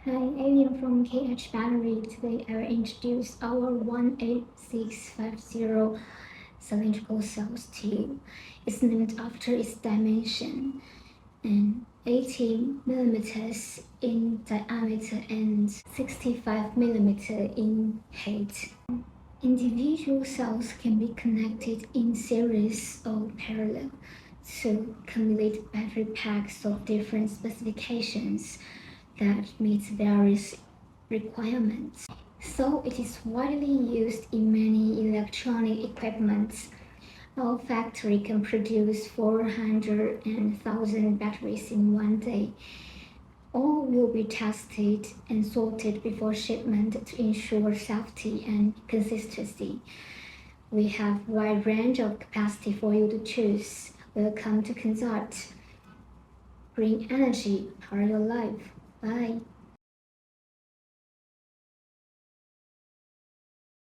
Hi, Alien from KH Battery. Today I will introduce our 18650 cylindrical cells to you. It's named after its dimension and 80 millimeters in diameter and 65 millimeter in height. Individual cells can be connected in series or parallel to accumulate battery packs of different specifications that meets various requirements. So it is widely used in many electronic equipment. Our factory can produce 400,000 batteries in one day. All will be tested and sorted before shipment to ensure safety and consistency. We have a wide range of capacity for you to choose. Welcome to consult. Green energy, power your life. Bye.